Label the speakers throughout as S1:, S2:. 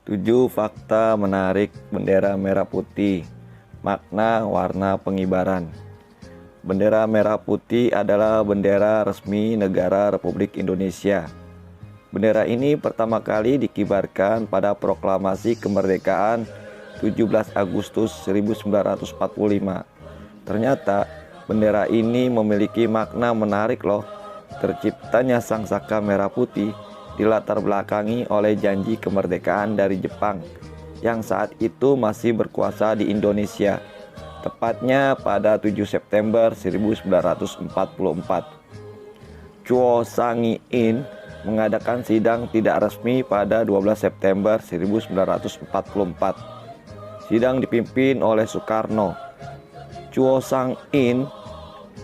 S1: 7 fakta menarik bendera merah putih. Makna warna pengibaran. Bendera merah putih adalah bendera resmi negara Republik Indonesia. Bendera ini pertama kali dikibarkan pada proklamasi kemerdekaan 17 Agustus 1945. Ternyata bendera ini memiliki makna menarik loh. Terciptanya Sang Saka Merah Putih dilatar belakangi oleh janji kemerdekaan dari Jepang yang saat itu masih berkuasa di Indonesia, tepatnya pada 7 September 1944. Chuo Sang-in mengadakan sidang tidak resmi pada 12 September 1944. Sidang dipimpin oleh Soekarno. Chuo Sang-in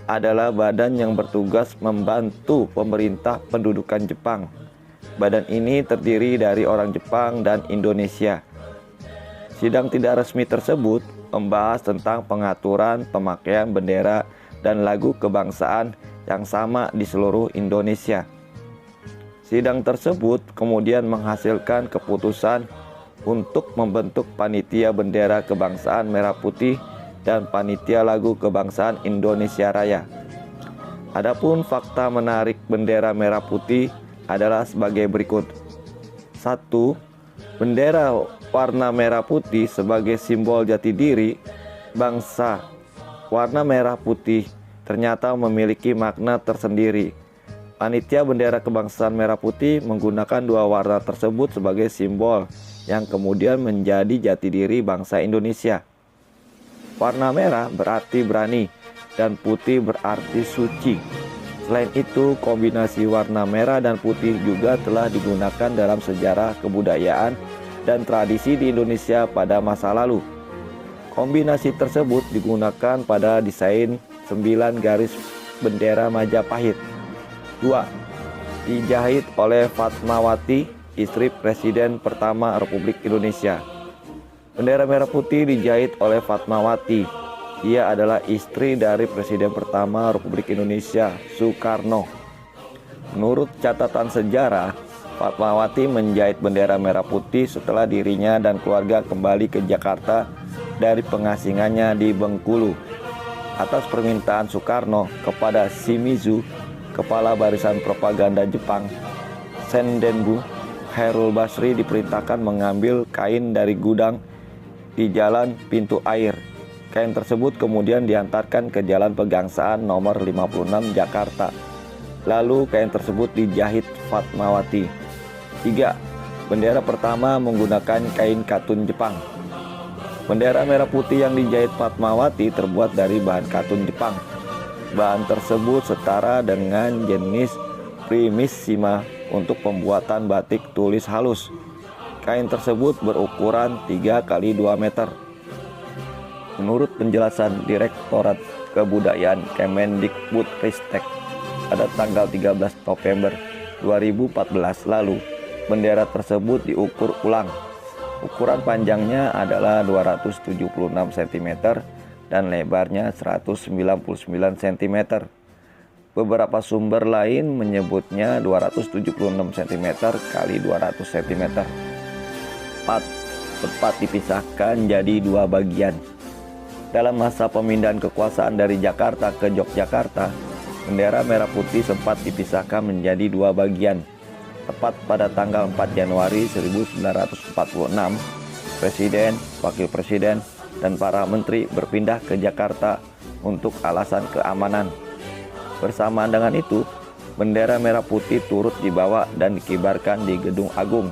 S1: adalah badan yang bertugas membantu pemerintah pendudukan Jepang. Badan ini terdiri dari orang Jepang dan Indonesia. Sidang tidak resmi tersebut membahas tentang pengaturan pemakaian bendera dan lagu kebangsaan yang sama di seluruh Indonesia. Sidang tersebut kemudian menghasilkan keputusan untuk membentuk panitia bendera kebangsaan merah putih dan panitia lagu kebangsaan Indonesia Raya. Adapun fakta menarik bendera merah putih adalah sebagai berikut. 1. Bendera warna merah putih sebagai simbol jati diri bangsa. Warna merah putih ternyata memiliki makna tersendiri. Panitia bendera kebangsaan merah putih menggunakan dua warna tersebut sebagai simbol yang kemudian menjadi jati diri bangsa Indonesia. Warna merah berarti berani dan putih berarti suci. Selain itu, kombinasi warna merah dan putih juga telah digunakan dalam sejarah kebudayaan dan tradisi di Indonesia pada masa lalu. Kombinasi tersebut digunakan pada desain 9 garis bendera Majapahit. 2. Dijahit oleh Fatmawati, istri Presiden pertama Republik Indonesia. Bendera merah putih dijahit oleh Fatmawati. Ia adalah istri dari Presiden pertama Republik Indonesia, Soekarno. Menurut catatan sejarah, Fatmawati menjahit bendera merah putih setelah dirinya dan keluarga kembali ke Jakarta dari pengasingannya di Bengkulu. Atas permintaan Soekarno kepada Shimizu, kepala barisan propaganda Jepang, Sendenbu, Khairul Basri diperintahkan mengambil kain dari gudang di Jalan Pintu Air. Kain tersebut kemudian diantarkan ke Jalan Pegangsaan nomor 56 Jakarta. Lalu kain tersebut dijahit Fatmawati. 3. Bendera pertama menggunakan kain katun Jepang. Bendera merah putih yang dijahit Fatmawati terbuat dari bahan katun Jepang. Bahan tersebut setara dengan jenis primissima untuk pembuatan batik tulis halus. Kain tersebut berukuran 3 x 2 meter. Menurut penjelasan Direktorat Kebudayaan Kemendikbudristek pada tanggal 13 November 2014 lalu, bendera tersebut diukur ulang. Ukuran panjangnya adalah 276 cm dan lebarnya 199 cm. Beberapa sumber lain menyebutnya 276 cm x 200 cm. 4. Tepat dipisahkan jadi dua bagian. Dalam masa pemindahan kekuasaan dari Jakarta ke Yogyakarta, bendera merah putih sempat dipisahkan menjadi dua bagian. Tepat pada tanggal 4 Januari 1946, Presiden, Wakil Presiden, dan para menteri berpindah ke Jakarta untuk alasan keamanan. Bersamaan dengan itu, bendera merah putih turut dibawa dan dikibarkan di Gedung Agung.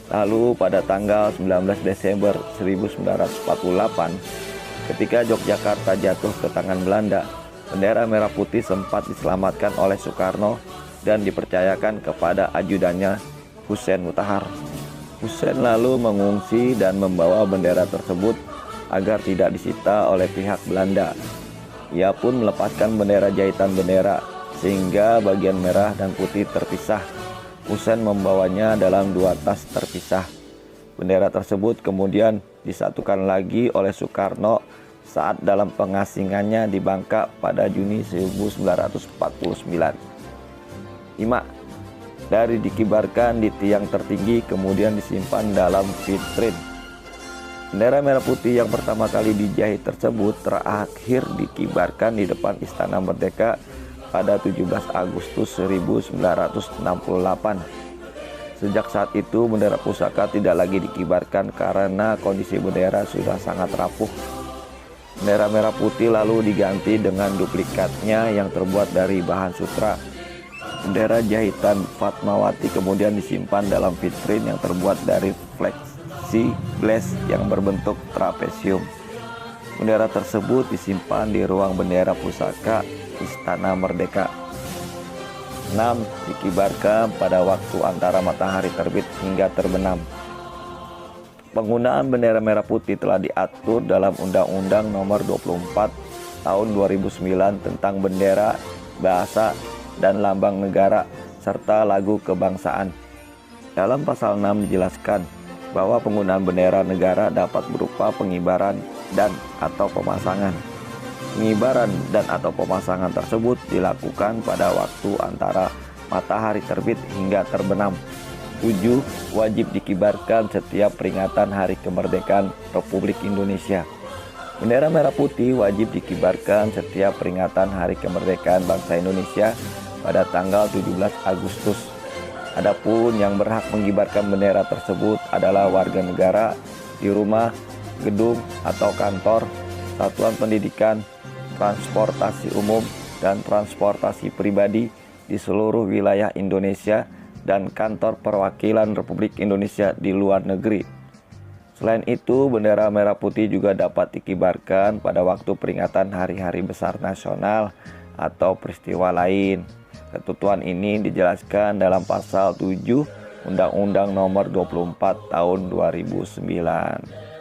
S1: Lalu pada tanggal 19 Desember 1948, ketika Yogyakarta jatuh ke tangan Belanda, bendera merah putih sempat diselamatkan oleh Soekarno dan dipercayakan kepada ajudannya Hussein Mutahar. Hussein lalu mengungsi dan membawa bendera tersebut agar tidak disita oleh pihak Belanda. Ia pun melepaskan bendera jahitan bendera sehingga bagian merah dan putih terpisah. Hussein membawanya dalam dua tas terpisah. Bendera tersebut kemudian disatukan lagi oleh Soekarno saat dalam pengasingannya di Bangka pada Juni 1949. 5. dari dikibarkan di tiang tertinggi kemudian disimpan dalam vitrine. Bendera merah putih yang pertama kali dijahit tersebut terakhir dikibarkan di depan Istana Merdeka pada 17 Agustus 1968. Sejak saat itu bendera pusaka tidak lagi dikibarkan karena kondisi bendera sudah sangat rapuh. Bendera merah putih lalu diganti dengan duplikatnya yang terbuat dari bahan sutra. Bendera jahitan Fatmawati kemudian disimpan dalam vitrine yang terbuat dari plexiglass yang berbentuk trapesium. Bendera tersebut disimpan di ruang bendera pusaka Istana Merdeka. 6. Dikibarkan pada waktu antara matahari terbit hingga terbenam. Penggunaan bendera merah putih telah diatur dalam Undang-Undang Nomor 24 Tahun 2009 tentang bendera, bahasa, dan lambang negara serta lagu kebangsaan. Dalam pasal 6 dijelaskan bahwa penggunaan bendera negara dapat berupa pengibaran dan atau pemasangan. Pengibaran dan atau pemasangan tersebut dilakukan pada waktu antara matahari terbit hingga terbenam. 7. Wajib dikibarkan setiap peringatan Hari Kemerdekaan Republik Indonesia. Bendera merah putih wajib dikibarkan setiap peringatan Hari Kemerdekaan Bangsa Indonesia pada tanggal 17 Agustus. Adapun yang berhak mengibarkan bendera tersebut adalah warga negara di rumah, gedung atau kantor, satuan pendidikan, transportasi umum, dan transportasi pribadi di seluruh wilayah Indonesia dan kantor perwakilan Republik Indonesia di luar negeri. Selain itu, bendera merah putih juga dapat dikibarkan pada waktu peringatan hari-hari besar nasional atau peristiwa lain. Ketentuan ini dijelaskan dalam pasal 7 Undang-Undang Nomor 24 Tahun 2009.